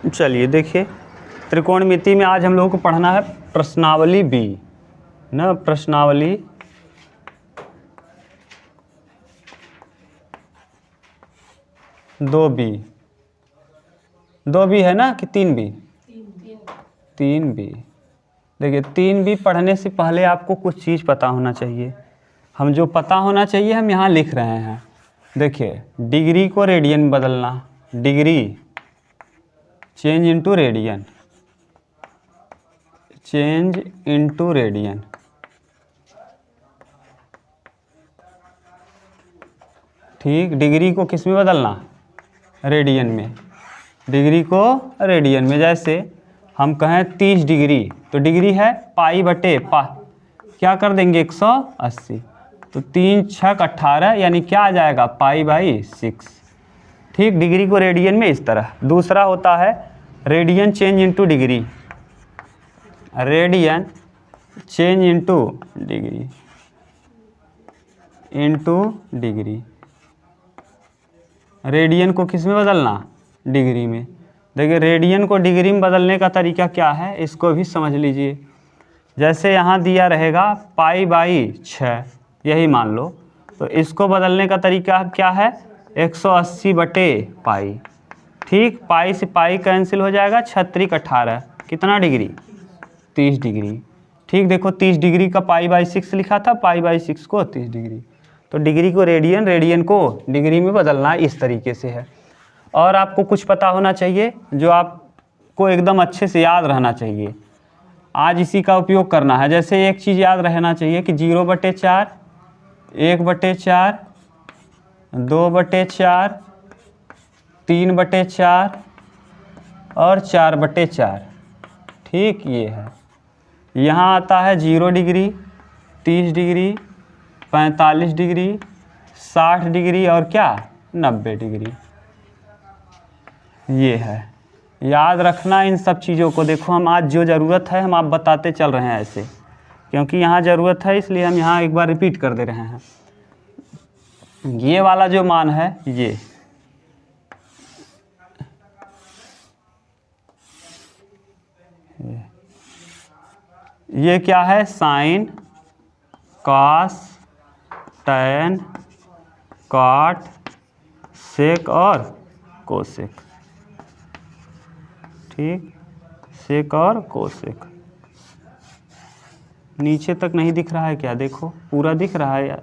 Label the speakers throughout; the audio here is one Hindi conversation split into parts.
Speaker 1: चलिए देखिए, त्रिकोणमिति में आज हम लोगों को पढ़ना है प्रश्नावली बी ना, प्रश्नावली दो बी है ना कि तीन बी? तीन बी। देखिए, तीन बी पढ़ने से पहले आपको कुछ चीज़ पता होना चाहिए। हम जो पता होना चाहिए हम यहाँ लिख रहे हैं। देखिए, डिग्री को रेडियन में बदलना, degree change into radian, change into radian. ठीक, डिग्री को किस में बदलना? रेडियन में। डिग्री को रेडियन में, जैसे हम कहें 30 डिग्री तो डिग्री है पाई बटे क्या कर देंगे 180, तो 3 छक 18 यानी क्या आ जाएगा पाई बाई 6। ठीक, डिग्री को रेडियन में इस तरह। दूसरा होता है radian change into degree, radian change into degree, into degree. Radian को किस में बदलना? डिग्री में। देखिए, रेडियन को डिग्री में बदलने का तरीका क्या है इसको भी समझ लीजिए। जैसे यहाँ दिया रहेगा पाई बाई 6, यही मान लो, तो इसको बदलने का तरीका क्या है? 180 बटे पाई। ठीक, पाई से पाई कैंसिल हो जाएगा, 36 18 कितना डिग्री? 30 डिग्री। ठीक, देखो 30 डिग्री का पाई बाई 6 लिखा था, पाई बाई 6 को 30 डिग्री। तो डिग्री को रेडियन, रेडियन को डिग्री में बदलना इस तरीके से है। और आपको कुछ पता होना चाहिए जो आपको एकदम अच्छे से याद रहना चाहिए, आज इसी का उपयोग करना है। जैसे एक चीज़ याद रहना चाहिए कि 0/4, 1/4, 2/4, 3/4 और 4/4। ठीक, ये है। यहाँ आता है 0 डिग्री, 30 डिग्री, 45 डिग्री, 60 डिग्री और क्या 90 डिग्री। ये है, याद रखना इन सब चीज़ों को। देखो, हम आज जो ज़रूरत है हम आप बताते चल रहे हैं ऐसे, क्योंकि यहाँ ज़रूरत है इसलिए हम यहाँ एक बार रिपीट कर दे रहे हैं। ये वाला जो मान है ये क्या है? साइन, कॉस, टैन, कॉट, सेक और कोसेक। ठीक, सेक और कोसेक। नीचे तक नहीं दिख रहा है क्या? देखो, पूरा दिख रहा है यार,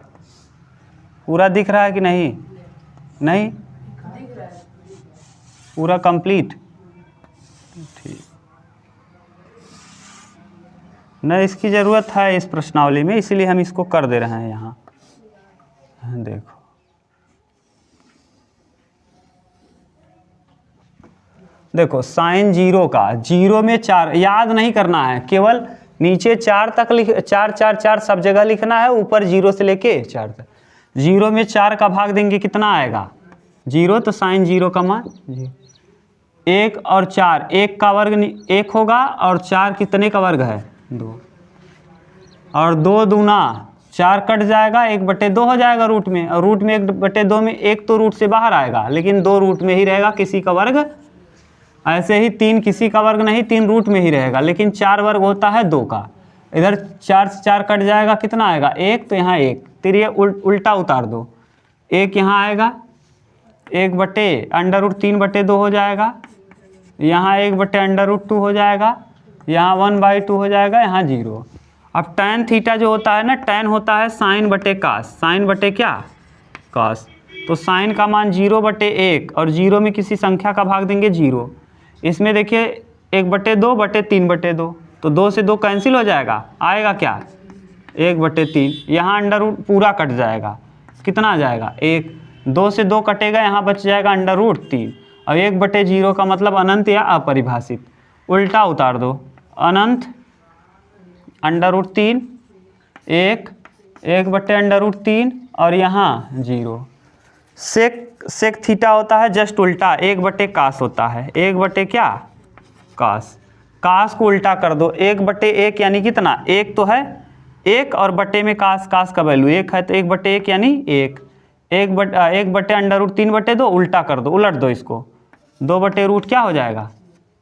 Speaker 1: पूरा दिख रहा है कि नहीं? नहीं दिख रहा है, पूरा कंप्लीट। ठीक, न इसकी ज़रूरत है इस प्रश्नावली में, इसीलिए हम इसको कर दे रहे हैं यहाँ। देखो, देखो साइन 0 का, 0 में 4 याद नहीं करना है, केवल नीचे 4 तक 4 4 4 सब जगह लिखना है, ऊपर 0 से लेके 4 तक। 0 में 4 का भाग देंगे कितना आएगा? 0, तो साइन 0 का मान 0। 1 और 4, 1 का वर्ग 1 होगा और 4 कितने का वर्ग है? 2। और 2 दूना 4 कट जाएगा, 1/2 हो जाएगा रूट में, और रूट में 1/2 में 1 तो रूट से बाहर आएगा, लेकिन 2 रूट में ही रहेगा, किसी का वर्ग। ऐसे ही 3 किसी का वर्ग नहीं, 3 रूट में ही रहेगा, लेकिन 4 वर्ग होता है 2 का। इधर 4 से 4 कट जाएगा, कितना आएगा? 1, तो यहाँ 1, फिर ये उल्टा उतार दो, 1 यहाँ आएगा, 1/√3/2 हो जाएगा, यहाँ 1/√2 हो जाएगा, यहाँ 1/2 हो जाएगा, यहाँ 0। अब tan थीटा जो होता है ना, tan होता है साइन बटे कास, साइन बटे क्या? कास। तो साइन का मान 0/1 और 0 में किसी संख्या का भाग देंगे 0। इसमें देखिए 1/2/3/2, तो 2 से 2 कैंसिल हो जाएगा, आएगा क्या? 1/3। यहाँ अंडर पूरा कट जाएगा, कितना आ जाएगा? 1। 2 से 2 कटेगा, यहाँ बच जाएगा अंडर√3, और 1/0 का मतलब अनंत या अपरिभाषित। उल्टा उतार दो, अनंत अंडर√3, 1/√3 और यहाँ 0। सेक थीटा होता है जस्ट उल्टा, 1/कास होता है, 1/ क्या? कास। कास को उल्टा कर दो, 1/1 यानी कितना? 1 तो है, 1 और बटे में कास, कास का वैल्यू 1 है, तो 1/1 यानी 1। 1/√3/2 उल्टा कर दो, उलट दो इसको, 2/√, क्या हो जाएगा?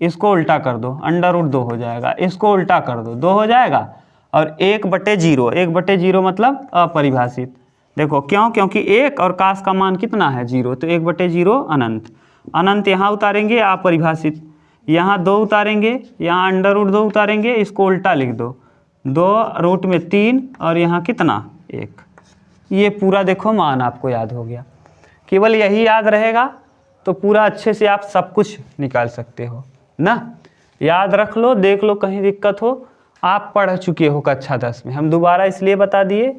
Speaker 1: इसको उल्टा कर दो, √2 हो जाएगा, इसको उल्टा कर दो, 2 हो जाएगा, और 1/0, 1/0 मतलब अपरिभाषित। देखो क्यों, क्योंकि 1 और काश का मान कितना है 0, तो 1/0 अनंत, अनंत यहाँ उतारेंगे अपरिभाषित, यहाँ 2 उतारेंगे, यहाँ √2 उतारेंगे, इसको उल्टा लिख दो, 2√3 और यहाँ कितना 1। ये पूरा देखो मान आपको याद हो गया। केवल यही याद रहेगा तो पूरा अच्छे से आप सब कुछ निकाल सकते हो ना। याद रख लो, देख लो कहीं दिक्कत हो, आप पढ़ चुके हो कक्षा 10 में, हम दोबारा इसलिए बता दिए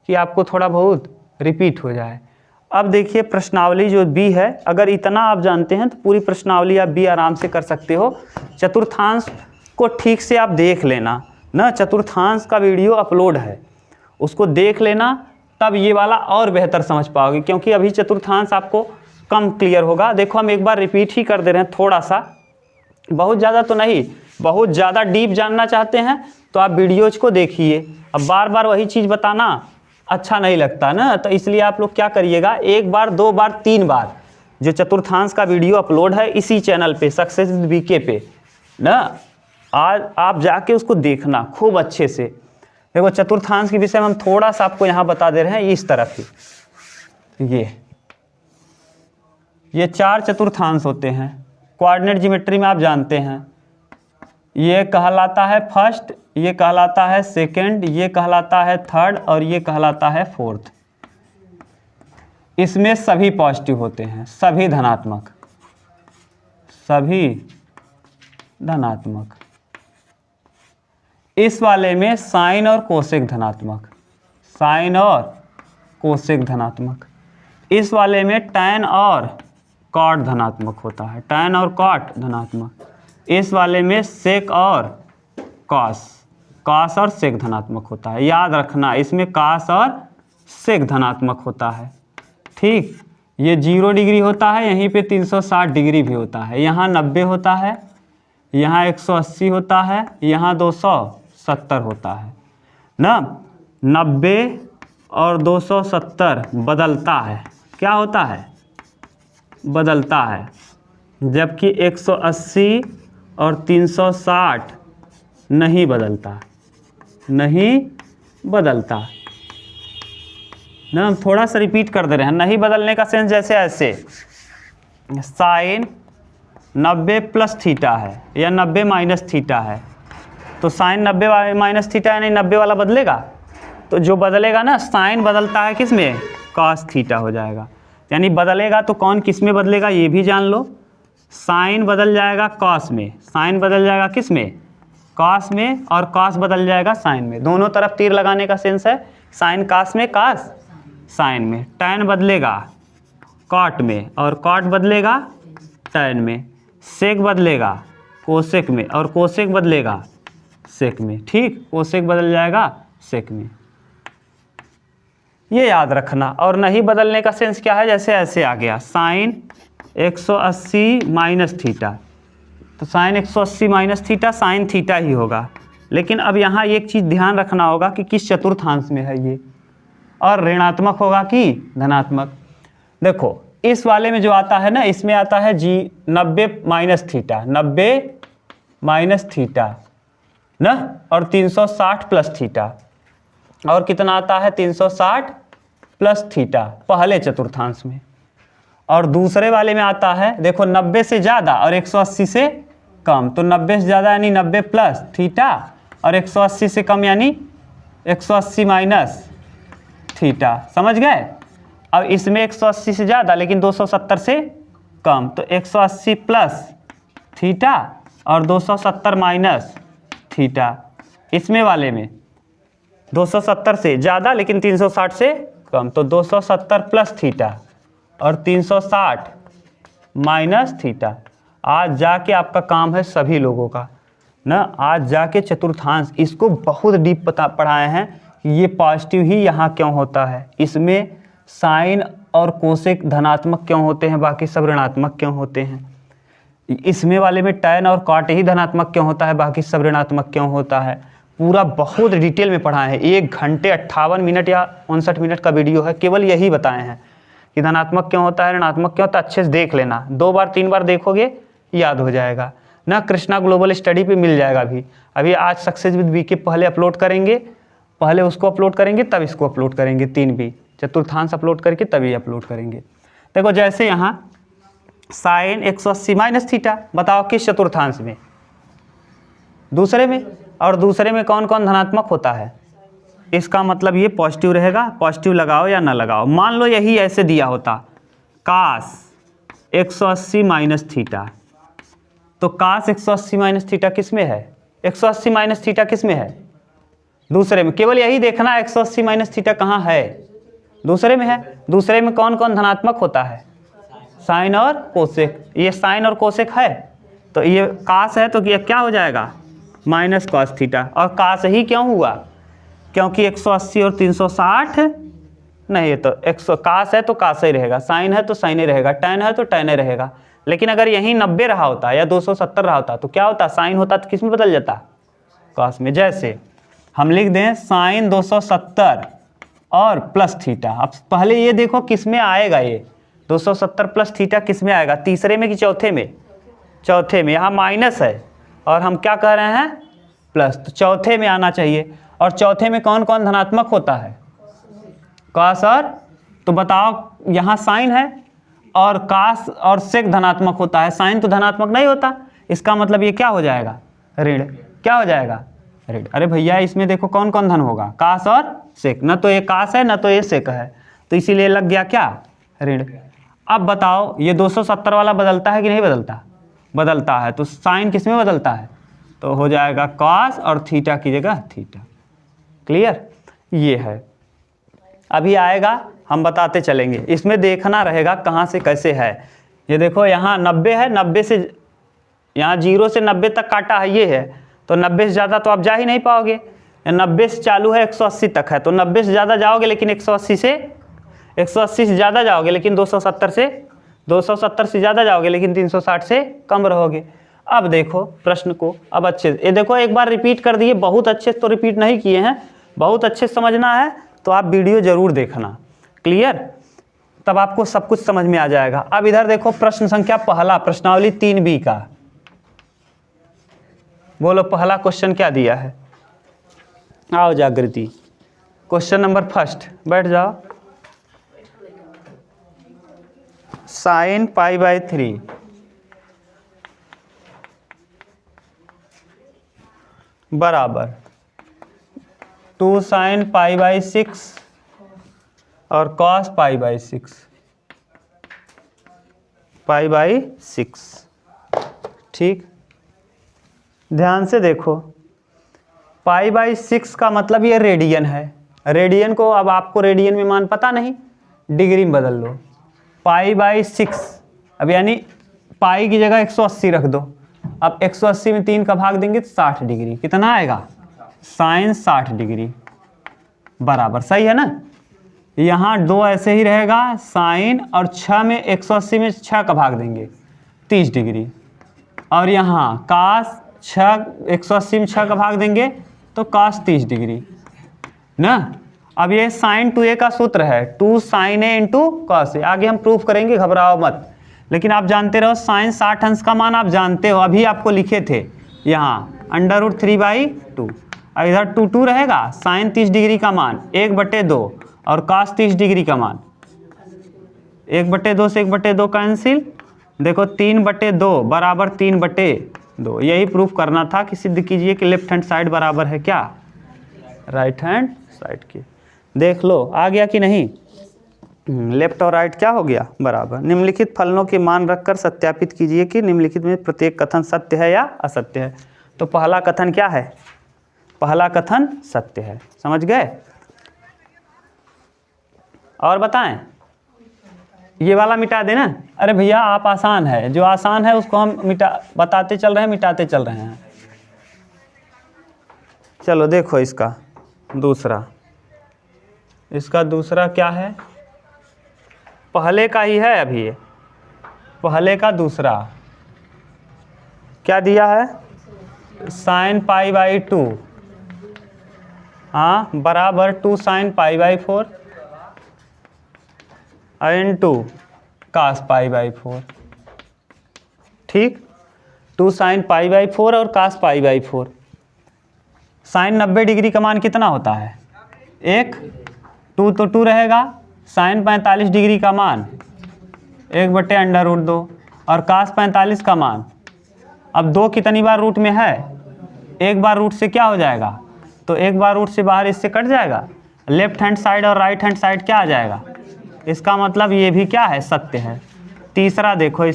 Speaker 1: कि आपको थोड़ा बहुत रिपीट हो जाए। अब देखिए प्रश्नावली जो बी है, अगर इतना आप जानते हैं तो पूरी प्रश्नावली आप बी आराम से कर सकते हो। चतुर्थांश को ठीक से आप देख लेना ना, चतुर्थांश का वीडियो अपलोड है, उसको देख लेना, तब ये वाला और बेहतर समझ पाओगे, क्योंकि अभी चतुर्थांश आपको कम क्लियर होगा। देखो हम एक बार रिपीट ही कर दे रहे हैं थोड़ा सा, बहुत ज़्यादा तो नहीं, बहुत ज़्यादा डीप जानना चाहते हैं तो आप वीडियोज को देखिए। अब बार बार वही चीज़ बताना अच्छा नहीं लगता ना, तो इसलिए आप लोग क्या करिएगा, 1 बार 2 बार 3 बार जो चतुर्थांश का वीडियो अपलोड है इसी चैनल पे सक्सेस विद बीके पे ना, आज आप जाके उसको देखना खूब अच्छे से। देखो चतुर्थांश के विषय में हम थोड़ा सा आपको यहाँ बता दे रहे हैं, इस तरफ ही ये 4 चतुर्थांश होते हैं, कोऑर्डिनेट ज्योमेट्री में आप जानते हैं। ये कहलाता है फर्स्ट, ये कहलाता है सेकंड, ये कहलाता है थर्ड और ये कहलाता है फोर्थ। इसमें सभी पॉजिटिव होते हैं, सभी धनात्मक, सभी धनात्मक। इस वाले में साइन और कोसेक धनात्मक, साइन और कोसेक धनात्मक। इस वाले में टैन और कॉट धनात्मक होता है, टैन और कॉट धनात्मक। इस वाले में सेक और कॉस, कॉस और सेक धनात्मक होता है। याद रखना इसमें कॉस और सेक धनात्मक होता है, ठीक। ये 0 डिग्री होता है, यहीं पे 360 डिग्री भी होता है, यहाँ 90 होता है, यहाँ 180 होता है, यहाँ 270 होता है ना। 90 और 270 बदलता है, क्या होता है, बदलता है, जबकि 180 और 360 नहीं बदलता, नहीं बदलता ना। हम थोड़ा सा रिपीट कर दे रहे हैं, नहीं बदलने का सेंस जैसे ऐसे, साइन 90 प्लस थीटा है या 90 माइनस थीटा है, तो साइन 90 माइनस थीटा यानी 90 वाला बदलेगा, तो जो बदलेगा ना, साइन बदलता है किस में, कॉस थीटा हो जाएगा। यानी बदलेगा तो कौन किस में बदलेगा ये भी जान लो, साइन बदल जाएगा कॉस में, साइन बदल जाएगा किस में, कॉस में, और कॉस बदल जाएगा साइन में। दोनों तरफ तीर लगाने का सेंस है, साइन कॉस में, कॉस साइन में। टैन बदलेगा कॉट में और कॉट बदलेगा टैन में, सेक बदलेगा कोसेक में और कोसेक बदलेगा सेक में, ठीक। कोसेक बदल जाएगा सेक में, ये याद रखना। और नहीं बदलने का सेंस क्या है, जैसे ऐसे आ गया, साइन 180 माइनस थीटा, तो sine 180 minus theta sine theta ही होगा। लेकिन अब यहाँ एक चीज़ ध्यान रखना होगा कि किस चतुर्थांश में है ये, और ऋणात्मक होगा कि धनात्मक। देखो इस वाले में जो आता है ना, इसमें आता है 90 माइनस थीटा, 90 माइनस थीटा ना, और 360 प्लस थीटा, और कितना आता है 360 प्लस थीटा पहले चतुर्थांश में। और दूसरे वाले में आता है, देखो 90 से ज़्यादा और 180 से कम, तो 90 से ज़्यादा यानी 90 प्लस थीटा, और 180 से कम यानी 180 माइनस थीटा। समझ गए। अब इसमें 180 से ज़्यादा लेकिन 270 से कम, तो 180 प्लस थीटा और 270 माइनस थीटा। इसमें वाले में 270 से ज़्यादा लेकिन 360 से कम, तो 270 प्लस थीटा और 360 माइनस थीटा। आज जाके आपका काम है सभी लोगों का ना, आज जाके चतुर्थांश इसको बहुत डीप पढ़ाए हैं कि ये पॉजिटिव ही यहाँ क्यों होता है, इसमें साइन और कोसेक धनात्मक क्यों होते हैं, बाकी सब ऋणात्मक क्यों होते हैं। इसमें वाले में टैन और कॉट ही धनात्मक क्यों होता है, बाकी सब ऋणात्मक क्यों होता है। पूरा बहुत डिटेल में पढ़ाए हैं, 1 घंटे 58 मिनट या 59 मिनट का वीडियो है, केवल यही बताए हैं कि धनात्मक क्यों होता है, ऋणात्मक क्यों होता है। अच्छे से देख लेना, 2 बार 3 बार देखोगे याद हो जाएगा। ना, कृष्णा ग्लोबल स्टडी पे मिल जाएगा अभी आज सक्सेस विद वी के पहले अपलोड करेंगे, पहले उसको अपलोड करेंगे तब इसको अपलोड करेंगे, 3 भी चतुर्थांश अपलोड करके तभी अपलोड करेंगे। देखो जैसे यहाँ साइन 180 माइनस थीटा, बताओ किस चतुर्थांश में? दूसरे में। और दूसरे में कौन कौन धनात्मक होता है? इसका मतलब ये पॉजिटिव रहेगा, पॉजिटिव लगाओ या ना लगाओ। मान लो यही ऐसे दिया होता कास 180 माइनस थीटा, तो कास 180 माइनस थीटा किस में है? 180 माइनस थीटा किस में है? दूसरे में। केवल यही देखना 180 माइनस थीटा कहाँ है? दूसरे में है। दूसरे में कौन कौन धनात्मक होता है? साइन और कोसेक। ये साइन और कोसेक है, तो ये कास है तो ये क्या हो जाएगा? Minus cos theta. और कास ही क्यों हुआ? क्योंकि 180 और 360 नहीं, तो 100 कास है तो कास ही रहेगा, साइन है तो साइन ही रहेगा, टैन है तो टैन ही रहेगा। लेकिन अगर यहीं 90 रहा होता या 270 रहा होता तो क्या होता? साइन होता तो किस में बदल जाता? कॉस में। जैसे हम लिख दें साइन 270 और प्लस थीटा। अब पहले ये देखो किस में आएगा, ये 270 प्लस थीटा किस में आएगा? तीसरे में कि चौथे में? चौथे में। यहाँ माइनस है और हम क्या कह रहे हैं? प्लस, तो चौथे में आना चाहिए। और चौथे में कौन कौन धनात्मक होता है? कास और, तो बताओ यहाँ साइन है और कास और सेक धनात्मक होता है, साइन तो धनात्मक नहीं होता। इसका मतलब ये क्या हो जाएगा? ऋण। क्या हो जाएगा? ऋण। अरे भैया इसमें देखो कौन कौन धन होगा? कास और सेक। न तो ये कास है न तो ये सेक है, तो इसीलिए लग गया क्या? ऋण। अब बताओ ये 270 वाला बदलता है कि नहीं बदलता? बदलता है। तो साइन किस में बदलता है? तो हो जाएगा कॉस और थीटा की जगह थीटा। क्लियर? ये है। अभी आएगा, हम बताते चलेंगे। इसमें देखना रहेगा कहाँ से कैसे है। ये देखो यहाँ 90 है, 90 से यहाँ 0 से 90 तक काटा है, ये है, तो 90 से ज़्यादा तो आप जा ही नहीं पाओगे। 90 से चालू है 180 तक है, तो 90 से ज़्यादा जाओगे लेकिन 180 से ज़्यादा जाओगे लेकिन 270 से ज़्यादा जाओगे लेकिन 360 से कम रहोगे। अब देखो प्रश्न को, अब अच्छे ये देखो, एक बार रिपीट कर दिए, बहुत अच्छे तो रिपीट नहीं किए हैं, बहुत अच्छे समझना है तो आप वीडियो ज़रूर देखना। क्लियर? तब आपको सब कुछ समझ में आ जाएगा। अब इधर देखो प्रश्न संख्या पहला, प्रश्नावली 3B का। बोलो पहला क्वेश्चन क्या दिया है? आओ जागृति, क्वेश्चन नंबर फर्स्ट, बैठ जाओ। साइन π/3 बराबर 2 साइन π/6 और कॉस π/6। ठीक, ध्यान से देखो, π/6 का मतलब ये रेडियन है। रेडियन को, अब आपको रेडियन में मान पता नहीं, डिग्री में बदल लो। π/6 अब यानी पाई की जगह 180 रख दो। अब 180 में 3 का भाग देंगे तो 60 डिग्री। कितना आएगा? साइन 60 डिग्री बराबर, सही है ना? यहाँ 2 ऐसे ही रहेगा साइन, और 6 में 180 में 6 का भाग देंगे 30 डिग्री। और यहाँ कास 6, 180 में 6 का भाग देंगे तो कास 30 डिग्री ना। अब ये साइन 2a का सूत्र है, 2 sine a into cos a। आगे हम प्रूफ करेंगे, घबराओ मत। लेकिन आप जानते रहो साइन 60 अंश का मान आप जानते हो, अभी आपको लिखे थे यहाँ √3/2। और इधर 2 रहेगा, साइन 30 डिग्री का मान 1/2 और कॉस 30 डिग्री का मान 1/2 से 1/2 कैंसिल। देखो 3/2 बराबर 3/2। यही प्रूफ करना था कि सिद्ध कीजिए कि लेफ्ट हैंड साइड बराबर है क्या? राइट हैंड साइड की। देख लो आ गया कि नहीं? लेफ्ट और राइट क्या हो गया? बराबर। निम्नलिखित फलनों के मान रखकर सत्यापित कीजिए कि निम्नलिखित में प्रत्येक कथन सत्य है या असत्य है। तो पहला कथन क्या है? पहला कथन सत्य है। समझ गए? और बताएं, ये वाला मिटा देना। अरे भैया आप आसान है, जो आसान है उसको हम बताते चल रहे हैं, मिटाते चल रहे हैं। चलो देखो इसका दूसरा, इसका दूसरा क्या है? पहले का ही है अभी ये, पहले का दूसरा क्या दिया है? साइन π/2 हाँ बराबर 2 साइन π/4 इंटू कास π/4। ठीक, 2 साइन पाई बाई 4 और कास पाई बाई 4। साइन 90 डिग्री का मान कितना होता है? 1, 2 तो 2 रहेगा। साइन 45 डिग्री का मान 1/√2 और कास 45 का मान, अब 2 कितनी बार रूट में है? एक बार रूट से क्या हो जाएगा? तो एक बार रूट से बाहर इससे कट जाएगा। लेफ्ट हैंड साइड और राइट हैंड साइड क्या आ जाएगा? इसका मतलब ये भी क्या है? सत्य है। तीसरा देखो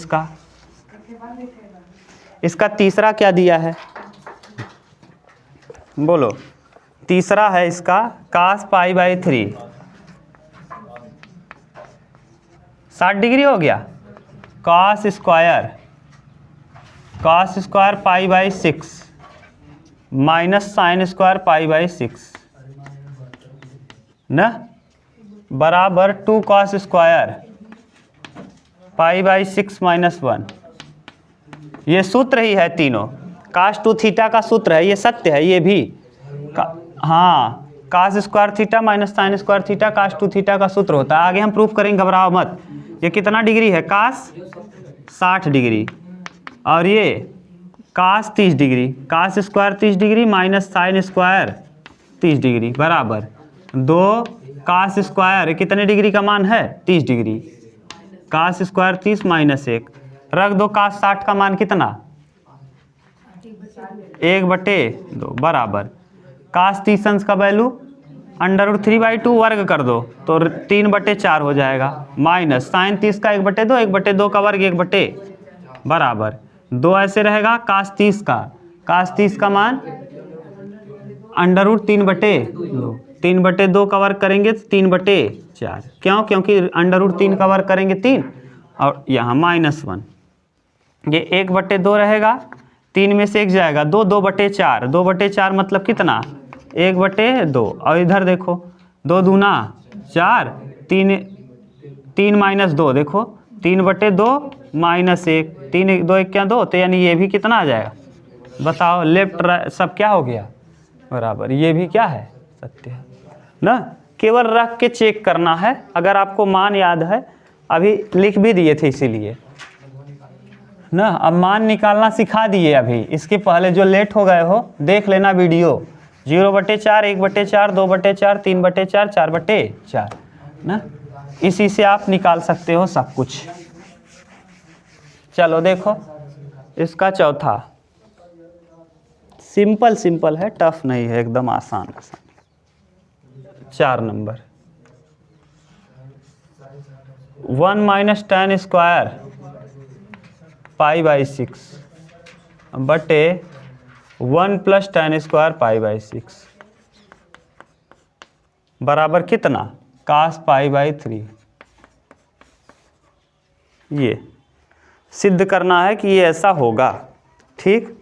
Speaker 1: इसका तीसरा क्या दिया है? बोलो। तीसरा है इसका कास पाई बाई 3, 60 डिग्री हो गया। Cos square pi by 6 minus sine square pi by 6 न बराबर 2 cos square pi by 6 minus 1। ये सूत्र ही है तीनों। कास 2 थीटा का सूत्र है, ये सत्य है। ये भी हाँ, cos square theta minus sine square theta cos 2 theta का सूत्र होता है। आगे हम प्रूफ करेंगे, घबराओ मत। ये कितना डिग्री है? कास 60 डिग्री और ये cos 30 degree. Cos square 30 degree minus sine square 30 degree बराबर 2 कास स्क्वायर कितने डिग्री का मान है? 30 डिग्री। कास स्क्वायर 30 माइनस 1 रख दो। कास 60 का मान कितना? 1/2 बराबर कास 30 अंश का वैल्यू √3/2 वर्ग कर दो तो 3/4 हो जाएगा माइनस साइन 30 का 1/2, 1/2 का वर्ग 1/, बराबर 2 ऐसे रहेगा। कास 30 का मान √3/2, 3/2 का वर्ग करेंगे 3/4। क्यों? क्योंकि √3 का वर्ग करेंगे 3 और यहाँ -1। ये 1/2 रहेगा, 3 में से 1 जाएगा 2, 2/4। 2/4 मतलब कितना? 1/2 और इधर देखो 2 दूना 4, 3 माइनस 2 देखो 3/2 माइनस 1, 3 2 1 क्या 2, तो यानी ये भी कितना आ जाएगा? बताओ। लेफ्ट राइट सब क्या हो गया? बराबर। ये भी क्या है? सत्य है ना। केवल रख के चेक करना है। अगर आपको मान याद है, अभी लिख भी दिए थे इसीलिए ना। अब मान निकालना सिखा दिए अभी। इसके पहले जो लेट हो गए हो देख लेना वीडियो। 0/4, 1/4, 2/4, 3/4, 4/4 ना। इसी से आप निकाल सकते हो सब कुछ। चलो देखो इसका चौथा। सिंपल है, टफ नहीं है, एकदम आसान। 4 number 1 minus tan square pi by 6 बटे 1 plus tan square pi by 6 बराबर कितना? कास पाई बाई 3। ये सिद्ध करना है कि ये ऐसा होगा। ठीक,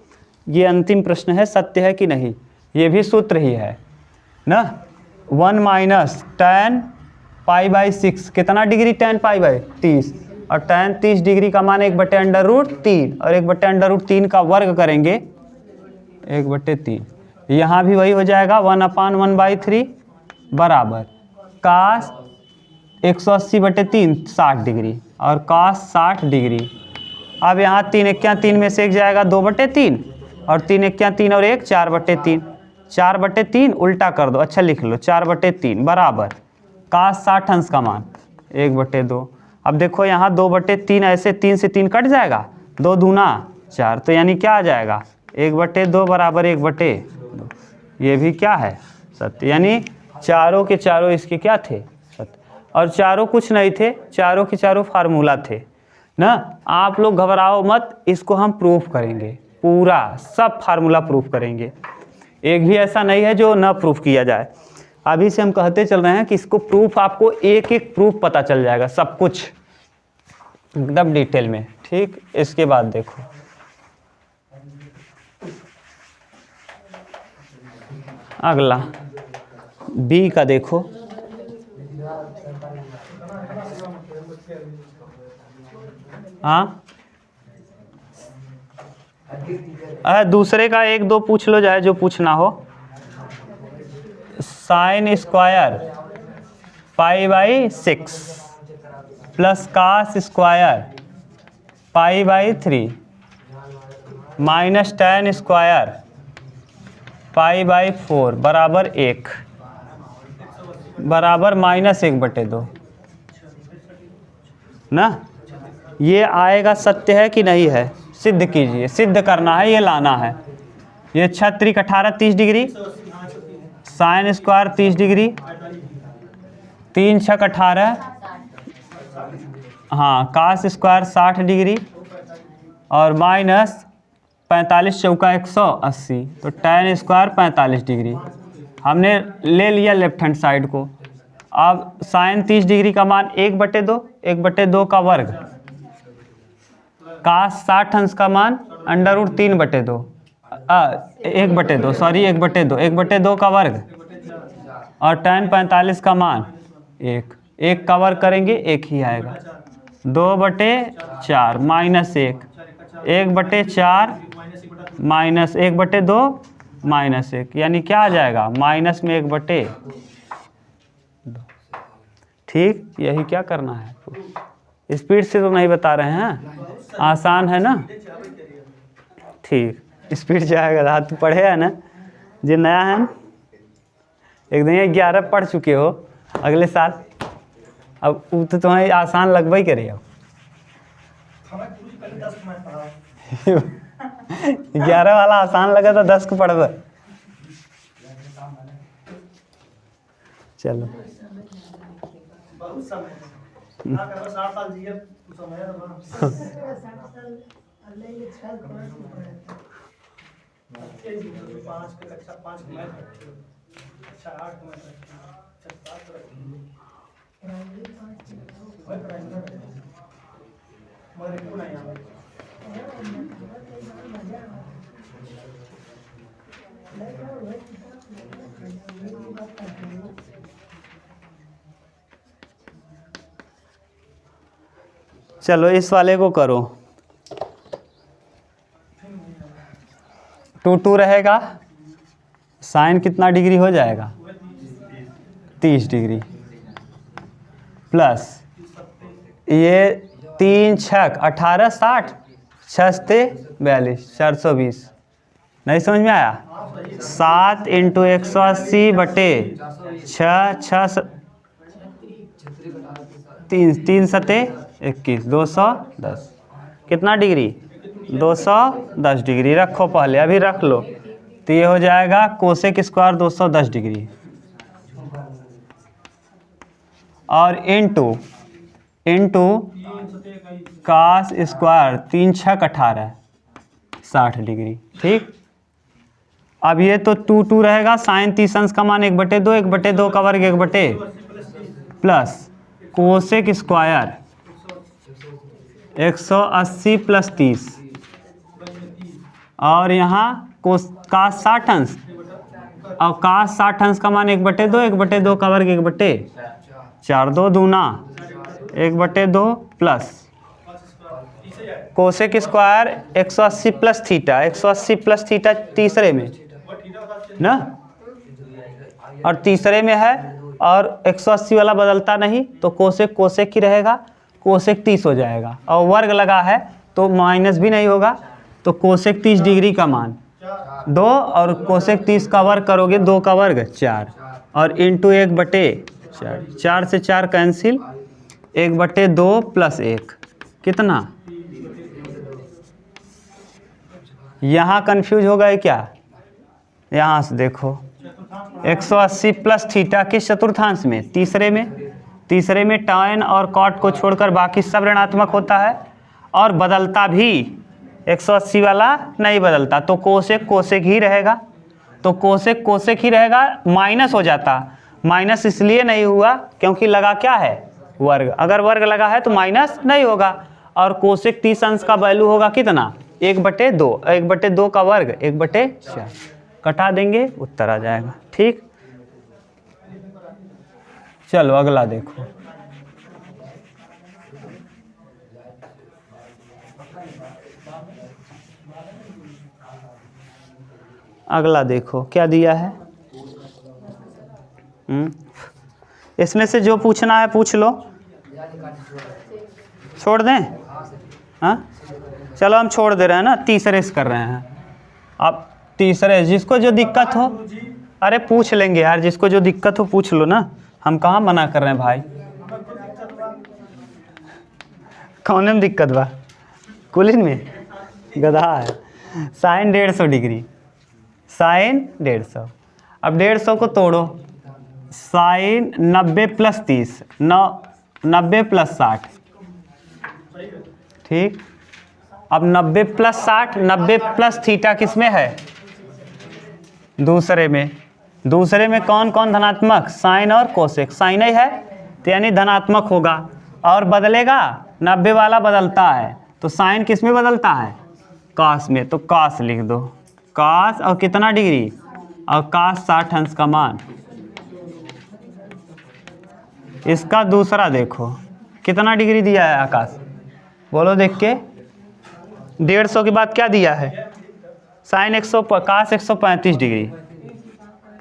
Speaker 1: ये अंतिम प्रश्न है, सत्य है कि नहीं। ये भी सूत्र ही है ना। 1 माइनस tan पाई बाई 6 कितना डिग्री? tan पाई बाई 30 और tan 30 डिग्री का मान 1/√3 और 1/√3 का वर्ग करेंगे 1/3। यहाँ भी वही हो जाएगा 1/1/3 बराबर कास 180/3 60 डिग्री और कास 60 डिग्री। अब यहाँ 3 1 3 में से 1 जाएगा 2/3 और 3 1 3 और 1 4/3। 4/3 उल्टा कर दो। अच्छा लिख लो 4/3 बराबर कास 60 अंश का मान 1/2। अब देखो यहाँ 2/3 ऐसे 3 से 3 कट जाएगा, 2 दूना 4, तो यानी क्या आ जाएगा? 1/2 बराबर 1/2। ये भी क्या है? सत्य। यानी चारों के चारों इसके क्या थे? सत्य। और चारों कुछ नहीं थे, चारों के चारों फार्मूला थे ना। आप लोग घबराओ मत, इसको हम प्रूफ करेंगे। पूरा सब फार्मूला प्रूफ करेंगे। एक भी ऐसा नहीं है जो न प्रूफ किया जाए। अभी से हम कहते चल रहे हैं कि इसको प्रूफ, आपको एक एक प्रूफ पता चल जाएगा, सब कुछ एकदम डिटेल में। ठीक, इसके बाद देखो अगला बी का देखो। हाँ, दूसरे का 1 2 पूछ लो, जाए जो पूछना हो। Sine square pi by 6 plus cos square pi by 3 minus tan square π/4 बराबर 1 बराबर -1/2 ना। ये आएगा सत्य है कि नहीं है, सिद्ध कीजिए। सिद्ध करना है, ये लाना है। ये 6 त्रिक 18 30 डिग्री, साइन स्क्वायर 30 डिग्री, 3 छक 18, हाँ कास स्क्वायर 60 डिग्री और माइनस 45 चौका 180, तो tan स्क्वायर 45 डिग्री। हमने ले लिया लेफ्ट हैंड साइड को। अब साइन 30 डिग्री का मान 1/2, 1/2 का वर्ग, कास 60 अंश का मान √3/2, 1/2 सॉरी 1/2, 1/2 का वर्ग और tan 45 का मान 1 का वर्ग करेंगे 1 ही आएगा। 2/4 -1, 1/4 माइनस 1/2 -1, यानी क्या आ जाएगा माइनस में 1/2। ठीक, यही क्या करना है। स्पीड से तो नहीं बता रहे हैं, आसान है ना। ठीक, स्पीड जाएगा। तू पढ़े है ना, जो नया है ना, एक दिन 11 पढ़ चुके हो अगले साल, अब वो तो तुम्हें आसान लगवा ही करे। अब 11 वाला आसान लगा तो 10 को पढ़ब। चलो चलो इस वाले को करो। 2 रहेगा, साइन कितना डिग्री हो जाएगा 30 डिग्री, प्लस ये 3 छक 18 60, 6 42 420। नहीं समझ में आया। 7 × 180/6 3 7 21 210 कितना डिग्री 210 डिग्री। रखो पहले, अभी रख लो। तो ये हो जाएगा कोसेक स्क्वायर 210 डिग्री और इंटू कास स्क्वायर 3 छक 18 60 डिग्री। ठीक, अब ये तो 2 रहेगा, साइन 30 अंश का मान 1/2, 1/2 का वर्ग 1/, प्लस कोसेक स्क्वायर 180 + 30 और यहाँ कास 60 अंश और कास 60 अंश का मान 1/2, 1/2 का वर्ग 1/, 4 2 दूना 1/2 plus cosec square 180 + theta, 180 + theta तीसरे में ना, और तीसरे में है और 180 वाला बदलता नहीं, तो कोसेक ही रहेगा, कोसेक 30 हो जाएगा और वर्ग लगा है तो माइनस भी नहीं होगा, तो कोसेक 30 डिग्री का मान 2 और कोसेक 30 का वर्ग करोगे 2 का वर्ग 4 और इंटू 1/4, 4 से 4 कैंसिल, 1/2 + 1 कितना। यहाँ कन्फ्यूज हो गए क्या, यहाँ से देखो 180 + थीटा किस चतुर्थांश में, तीसरे में tan और cot को छोड़कर बाकी सब ऋणात्मक होता है और बदलता भी 180 वाला नहीं बदलता, तो कोसेक ही रहेगा, तो कोसेक ही रहेगा, माइनस हो जाता। माइनस इसलिए नहीं हुआ क्योंकि लगा क्या है वर्ग, अगर वर्ग लगा है तो माइनस नहीं होगा। और कोसेक 30 अंश का वैल्यू होगा कितना 1/2, 1/2 का वर्ग 1/4, कटा देंगे उत्तर आ जाएगा। ठीक, चलो अगला देखो। अगला देखो क्या दिया है। इसमें से जो पूछना है पूछ लो, छोड़ दें। हाँ चलो हम छोड़ दे रहे हैं ना, तीसरे से कर रहे हैं। अब तीसरे जिसको जो दिक्कत हो, अरे पूछ लेंगे यार, जिसको जो दिक्कत हो पूछ लो ना, हम कहाँ मना कर रहे हैं भाई। कौन में दिक्कत बा? कुलीन में गधा है। Sine 150 degree, sine 150। अब 150 को तोड़ो, साइन 90 प्लस 30, 90 प्लस 60, ठीक। अब 90 प्लस 60, 90 प्लस थीटा किस में है? दूसरे में। दूसरे में कौन कौन धनात्मक? साइन और कोसेक। साइन ही है तो यानी धनात्मक होगा, और बदलेगा 90 वाला बदलता है, तो साइन किस में बदलता है? कास में, तो कास लिख दो। कास और कितना डिग्री? और कास 60 अंश का मान। इसका दूसरा देखो कितना डिग्री दिया है आकाश, बोलो देख के। 150 के बाद क्या दिया है? साइन 100, कास 135 डिग्री।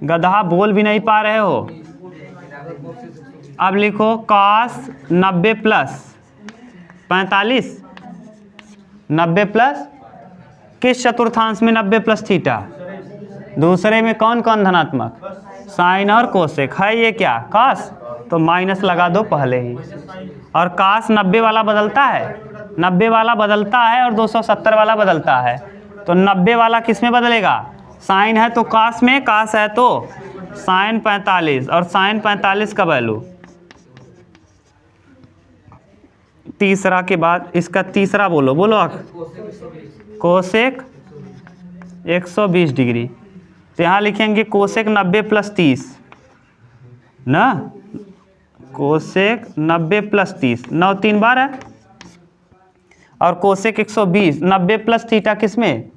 Speaker 1: गधा बोल भी नहीं पा रहे हो। अब लिखो कास 90 प्लस 45, 90 प्लस किस चतुर्थांश में? 90 प्लस थीटा। दूसरे में कौन कौन धनात्मक? साइन और कोसेक है। ये क्या? कास, तो माइनस लगा दो पहले ही। और कास 90 वाला बदलता है, 90 वाला बदलता है और 270 वाला बदलता है, तो 90 वाला किस में बदलेगा? साइन है तो कास में, कास है तो साइन 45, और साइन 45 का वैल्यू। तीसरा के बाद इसका तीसरा बोलो, बोलो। कोसेक 120 डिग्री, तो यहाँ लिखेंगे कोसेक 90 प्लस 30 ना, कोसेक 90 प्लस 30, 9 3 बार है, और कोसेक 120, 90 प्लस थीटा किस में?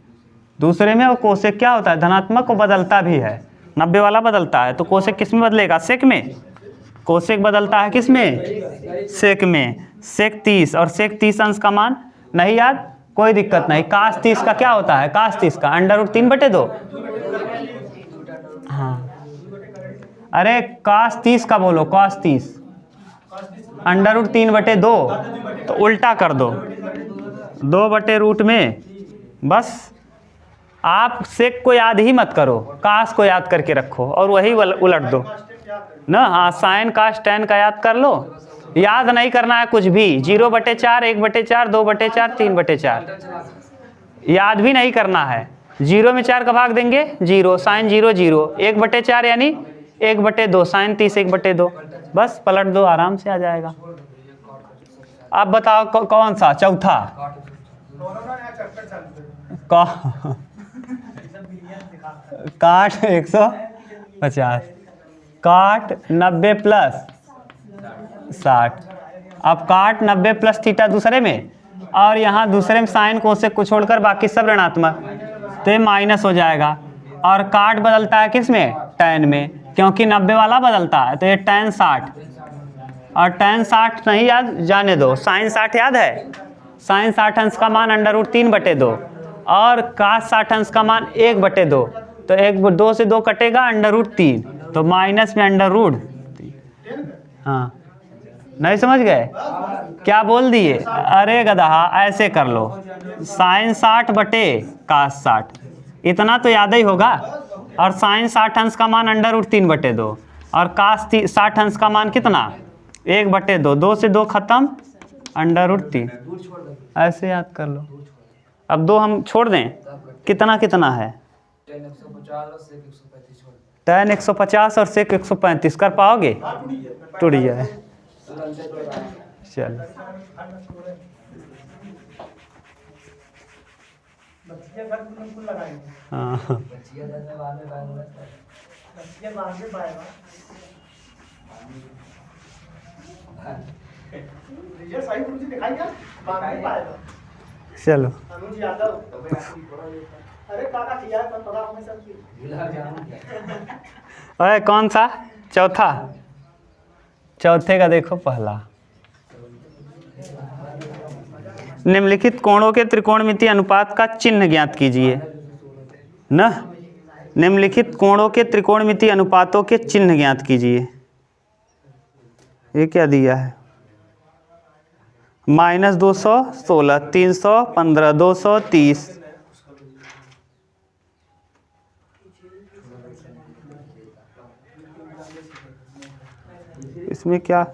Speaker 1: दूसरे में। और कोसेक क्या होता है? धनात्मक को बदलता भी है, 90 वाला बदलता है, तो कोसेक किस में बदलेगा? सेक में। कोसेक बदलता है किस में? सेक में। सेक 30, और सेक 30 अंश का मान नहीं याद, कोई दिक्कत नहीं। कास 30 का क्या होता है? कास 30 का √3/2। हाँ, अरे कास 30 का बोलो, कास 30 √3/2, तो उल्टा कर दो, 2/रूट में। बस आप सेक को याद ही मत करो, कास को याद करके रखो और वही उलट दो ना। हाँ, साइन कास टैन का याद कर लो, याद नहीं करना है कुछ भी। 0/4, 1/4, 2/4, 3/4 याद भी नहीं करना है। 0 में 4 का भाग देंगे 0, साइन 0 0, 1/4 यानी 1/2, साइन 30 1/2, बस पलट दो, आराम से आ जाएगा। अब बताओ कौन सा चौथा? काट 150, काट 90 प्लस 60। अब काट 90 प्लस थीटा दूसरे में, और यहाँ दूसरे में साइन कोसेक को छोड़कर बाकी सब ऋणात्मक, तो ये माइनस हो जाएगा। और काट बदलता है किस में? टैन में, क्योंकि 90 वाला बदलता है, तो ये टैन 60, और टैन 60 नहीं याद, जाने दो। साइन 60 याद है, साइन 60 अंश का मान √3/2, और कास 60 अंश का मान 1/2, तो 2 से 2 कटेगा, √3, तो माइनस में √3। हाँ, नहीं समझ गए? क्या बोल दिए? अरे गधा, ऐसे कर लो, साइन 60 बटे कास 60, इतना तो याद ही होगा। और साइन 60 अंश का मान √3/2, और कास 60 अंश का मान कितना? 1/2, 2 से 2 खत्म, √3, ऐसे याद कर लो। अब 2 हम छोड़ दें, कितना कितना है? टैन 150 और सेक 135 कर पाओगे? टूट जाए। चल, हाँ, चलो। अरे कौन सा? चौथा। चौथे का देखो पहला, निम्नलिखित कोणों के त्रिकोणमितीय अनुपात का चिन्ह ज्ञात कीजिए ना। निम्नलिखित कोणों के त्रिकोणमितीय अनुपातों के चिन्ह ज्ञात कीजिए। ये क्या दिया है? -216, 315, 230। इसमें क्या,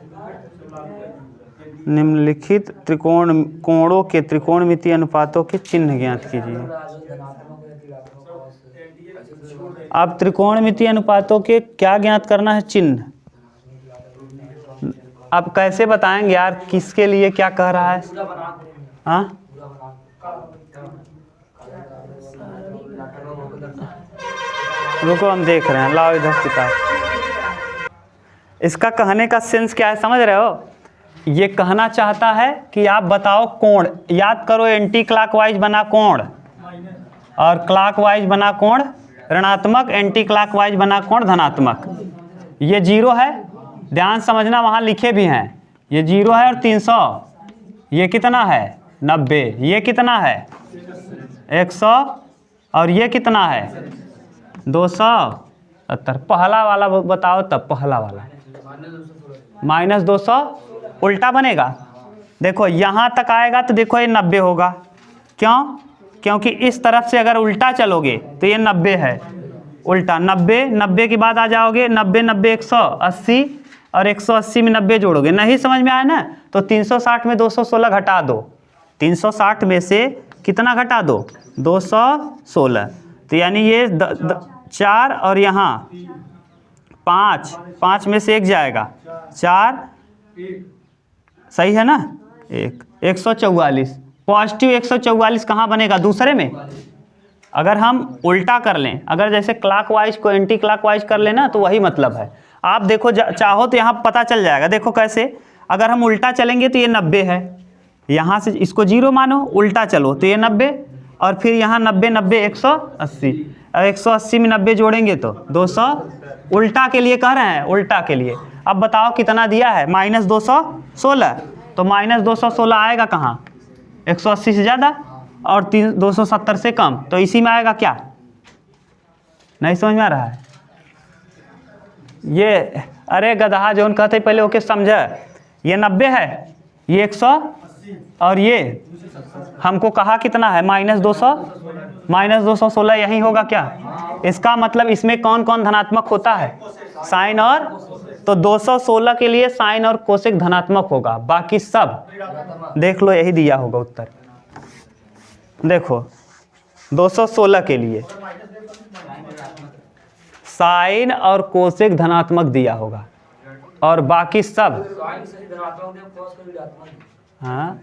Speaker 1: निम्नलिखित कोणों के त्रिकोणमितीय अनुपातों के चिन्ह ज्ञात कीजिए। अब त्रिकोणमितीय अनुपातों के क्या ज्ञात करना है, चिन्ह। अब कैसे बताएंगे यार, किसके लिए क्या कह रहा है? हाँ, रुको हम देख रहे हैं, लाओ इधर किताब। इसका कहने का सेंस क्या है समझ रहे हो? ये कहना चाहता है कि आप बताओ कोण, याद करो एंटी क्लॉकवाइज बना कोण और क्लॉकवाइज बना कोण ऋणात्मक, एंटी क्लॉकवाइज बना कोण धनात्मक। ये 0 है, ध्यान समझना, वहाँ लिखे भी हैं। ये 0 है और 300, ये कितना है 90, ये कितना है 100 और ये कितना है 270। पहला वाला बताओ, तब पहला वाला -200 उल्टा बनेगा। देखो यहाँ तक आएगा तो देखो ये 90 होगा। क्यों? क्योंकि इस तरफ से अगर उल्टा चलोगे तो ये 90 है, उल्टा 90 के बाद आ जाओगे 90 90 180 और 180 में 90 जोड़ोगे। नहीं समझ में आया ना, तो 360 में 216 घटा दो। 360 में से कितना घटा दो 216, तो यानी ये 4 और यहाँ 5 में से 1 जाएगा 4, सही है ना, 144। पॉजिटिव 144 कहाँ बनेगा, दूसरे में। अगर हम उल्टा कर लें, अगर जैसे क्लॉकवाइज को एंटी क्लॉकवाइज कर लेना, तो वही मतलब है। आप देखो चाहो तो यहाँ पता चल जाएगा। देखो कैसे, अगर हम उल्टा चलेंगे तो ये 90 है, यहाँ से इसको 0 मानो, उल्टा चलो तो ये 90 और फिर यहाँ 90 90 180 और 180 में 90 जोड़ेंगे तो 200। उल्टा के लिए कह रहे हैं, उल्टा के लिए। अब बताओ कितना दिया है, -216, तो -216 आएगा कहाँ, 180 से ज़्यादा और 270 से कम, तो इसी में आएगा क्या। नहीं समझ में आ रहा है ये? अरे गधा जोन कहते पहले ओके समझे। ये 90 है, ये 100 और ये हमको कहा कितना है -200, -216 यही होगा क्या। इसका मतलब इसमें कौन कौन धनात्मक होता है, साइन और, तो 216 के लिए साइन और कोसेक धनात्मक होगा, बाकी सब देख लो यही दिया होगा उत्तर। देखो 216 के लिए साइन और कोसेक धनात्मक दिया होगा और बाकी सब, हाँ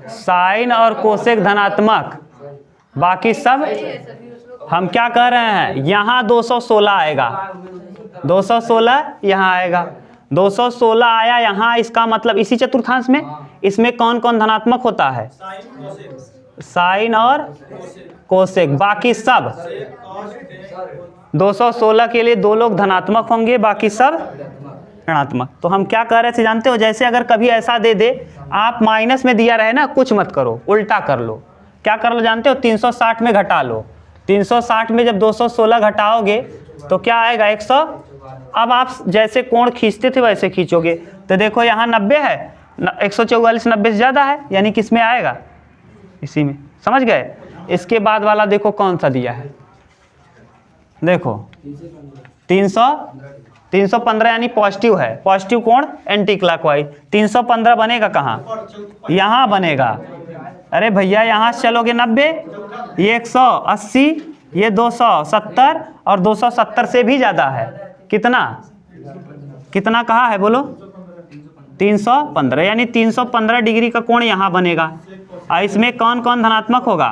Speaker 1: साइन और कोसेक धनात्मक, बाकी सब। हम क्या कह रहे हैं, यहाँ 216 आएगा, 216 यहाँ आएगा, 216 आया यहाँ, इसका मतलब इसी चतुर्थांश में, इसमें कौन कौन धनात्मक होता है, साइन और कोसेक, बाकी सब। 216 के लिए 2 लोग धनात्मक होंगे, बाकी सब ऋणात्मक। तो हम क्या कह रहे थे जानते हो, जैसे अगर कभी ऐसा दे दे, आप माइनस में दिया रहे ना, कुछ मत करो, उल्टा कर लो। क्या कर लो जानते हो, 360 में घटा लो। 360 में जब 216 घटाओगे तो क्या आएगा 100। अब आप जैसे कोण खींचते थे वैसे खींचोगे, तो देखो यहाँ 90 है, 144 90 से ज़्यादा है, यानी किस में आएगा, इसी में। समझ गए? इसके बाद वाला देखो कौन सा दिया है, देखो 315 यानी पॉजिटिव है, पॉजिटिव कोण एंटी क्लॉकवाइज। 315 बनेगा कहाँ, यहाँ बनेगा। अरे भैया यहाँ से चलोगे 90, ये 180, ये 270 और 270 से भी ज़्यादा है, कितना कितना कहा है बोलो, 315, यानी 315 डिग्री का कोण यहाँ बनेगा। और इसमें कौन कौन धनात्मक होगा,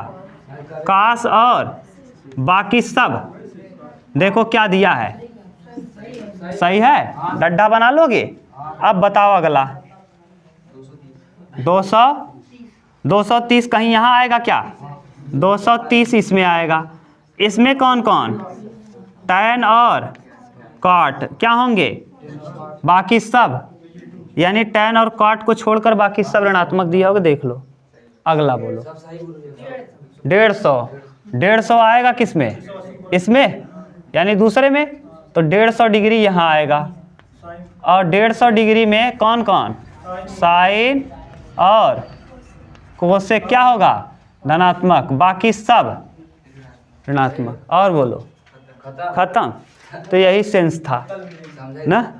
Speaker 1: कास और बाकी सब। देखो क्या दिया है, सही है, डड्डा बना लोगे। अब बताओ अगला 230 कहीं यहाँ आएगा क्या, 230 इसमें आएगा। इसमें कौन कौन, टैन और कॉट क्या होंगे, बाकी सब, यानी टैन और कॉट को छोड़कर बाकी सब ऋणात्मक दिया होगा। देख लो अगला बोलो, 150 आएगा किसमें, इसमें यानी दूसरे में, तो 150 डिग्री यहाँ आएगा। और 150 डिग्री में कौन कौन, साइन और कोसेक क्या होगा, धनात्मक, बाकी सब ऋणात्मक। और बोलो खत्म। तो यही सेंस था ना।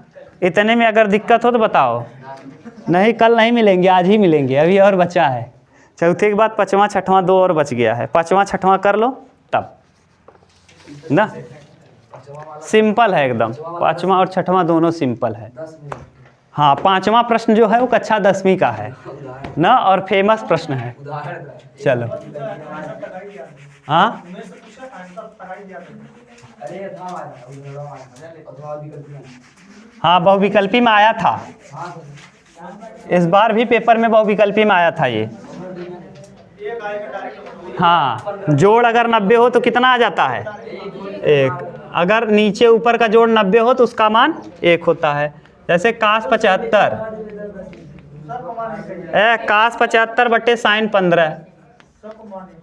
Speaker 1: इतने में अगर दिक्कत हो तो बताओ। नहीं कल नहीं मिलेंगे, आज ही मिलेंगे, अभी और बचा है। चौथे के बाद पाँचवा छठवां 2 और बच गया है, पाँचवा छठवां कर लो तब ना। सिंपल है एकदम, पाँचवा और छठवां दोनों सिंपल है। हाँ, पाँचवा प्रश्न जो है वो कक्षा 10वीं का है ना, और फेमस प्रश्न है। चलो हाँ हाँ, बहुविकल्पी में आया था, इस बार भी पेपर में बहुविकल्पी में आया था ये। हाँ, जोड़ अगर 90 हो तो कितना आ जाता है, 1। अगर नीचे ऊपर का जोड़ 90 हो तो उसका मान 1 होता है। जैसे cos 75 cos 75 बटे साइन 15।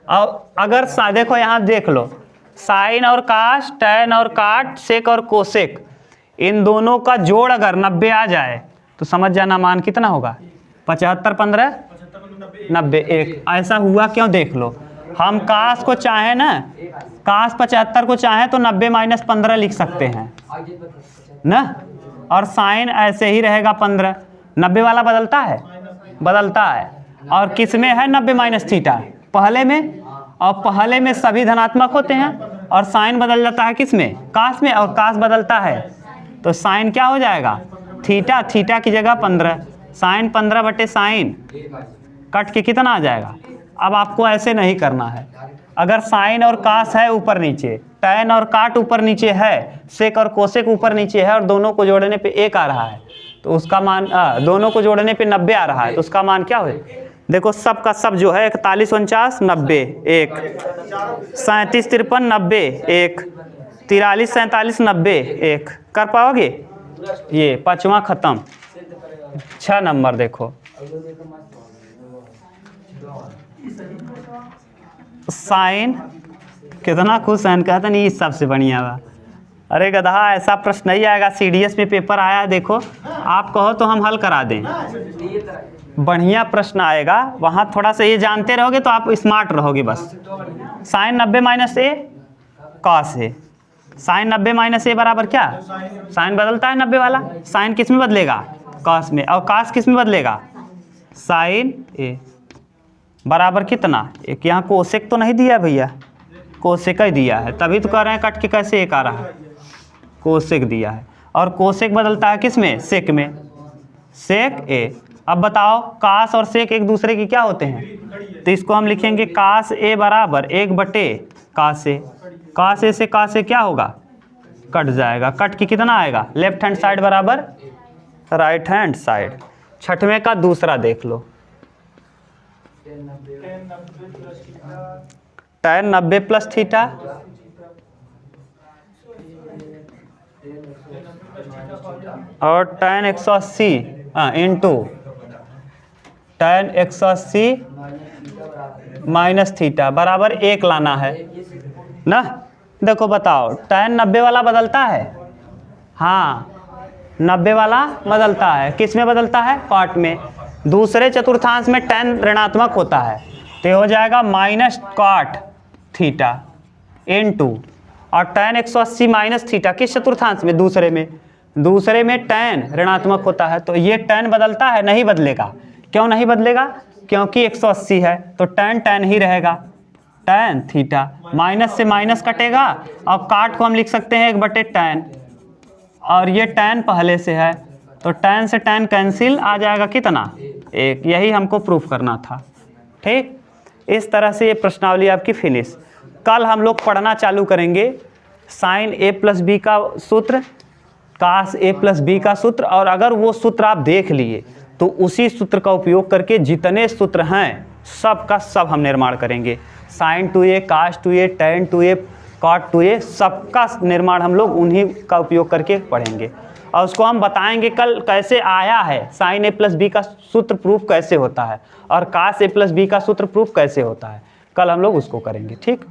Speaker 1: और अगर देखो यहाँ देख लो, साइन और कास, टैन और काट, सेक और कोसेक, इन दोनों का जोड़ अगर 90 आ जाए तो समझ जाना मान कितना होगा, 75 15 90 1। ऐसा हुआ क्यों देख लो। हम कास को चाहें ना, कास 75 को चाहें तो 90 - 15 लिख सकते हैं ना, और साइन ऐसे ही रहेगा 15। 90 वाला बदलता है, बदलता है। और किस में है 90 - थीटा, पहले में, और पहले में सभी धनात्मक होते हैं। और साइन बदल जाता है किस में, कास में, और कास बदलता है तो साइन क्या हो जाएगा, थीटा, थीटा की जगह 15, साइन 15 बटे साइन कट के कितना आ जाएगा। अब आपको ऐसे नहीं करना है। अगर साइन और कास है ऊपर नीचे, टैन और काट ऊपर नीचे है, सेक और कोसेक ऊपर नीचे है, और दोनों को जोड़ने पे 1 आ रहा है तो उसका मान, दोनों को जोड़ने पे 90 आ रहा है तो उसका मान क्या हो। देखो सब का सब जो है 41 49 90 1, 37 53 90 1, 43 47 90 1। कर पाओगे। ये पाँचवा खत्म। 6 नंबर देखो, साइन कितना खुश साइन कहता नहीं, इस सबसे बढ़िया बा। अरे गधा, ऐसा प्रश्न नहीं आएगा, सीडीएस में पेपर आया है देखो, आप कहो तो हम हल करा दें। बढ़िया प्रश्न आएगा, वहाँ थोड़ा सा ये जानते रहोगे तो आप स्मार्ट रहोगे बस। साइन 90 - a कॉस है, साइन 90 - a बराबर क्या, साइन बदलता है 90 वाला, साइन किस में बदलेगा, कॉस में, और कॉस किस में बदलेगा, साइन a बराबर कितना, एक। यहाँ कोसेक तो नहीं दिया भैया, कोसेक ही दिया है, तभी तो कह रहे हैं कट के कैसे 1 आ रहा है, कोसेक दिया है। और कोसेक बदलता है किस में, सेक में, सेक a। अब बताओ, कास और सेक एक दूसरे की क्या होते हैं, तो इसको हम लिखेंगे कास a बराबर 1 बटे कास a। कास a से कास a क्या होगा, कट जाएगा, कट के कितना आएगा, लेफ्ट हैंड साइड बराबर राइट हैंड साइड। छठवें का दूसरा देख लो, tan 90 प्लस थीटा और tan 180 into tan 180 minus theta बराबर 1 लाना है ना। देखो बताओ, tan 90 वाला बदलता है, हाँ 90 वाला बदलता है, किस में बदलता है, कॉट में। दूसरे चतुर्थांश में tan ऋणात्मक होता है तो हो जाएगा माइनस कॉट थीटा इंटू, और tan 180 माइनस थीटा किस चतुर्थांश में, दूसरे में, दूसरे में tan ऋणात्मक होता है तो ये tan बदलता है, नहीं बदलेगा। क्यों नहीं बदलेगा, क्योंकि 180 है तो tan tan ही रहेगा, tan थीटा, माइनस से माइनस कटेगा, और काट को हम लिख सकते हैं 1 बटे tan, और ये tan पहले से है तो tan से tan कैंसिल आ जाएगा कितना, 1। यही हमको प्रूफ करना था। ठीक, इस तरह से ये प्रश्नावली आपकी फिनिश। कल हम लोग पढ़ना चालू करेंगे साइन a प्लस बी का सूत्र, कास a प्लस बी का सूत्र, और अगर वो सूत्र आप देख लिए तो उसी सूत्र का उपयोग करके जितने सूत्र हैं सब का सब हम निर्माण करेंगे। साइन 2a, कास 2a, tan 2a, cot 2a, सबका निर्माण हम लोग उन्हीं का उपयोग करके पढ़ेंगे, और उसको हम बताएंगे कल कैसे आया है, साइन a प्लस बी का सूत्र प्रूफ कैसे होता है, और कास a प्लस बी का सूत्र प्रूफ कैसे होता है, कल हम लोग उसको करेंगे। ठीक।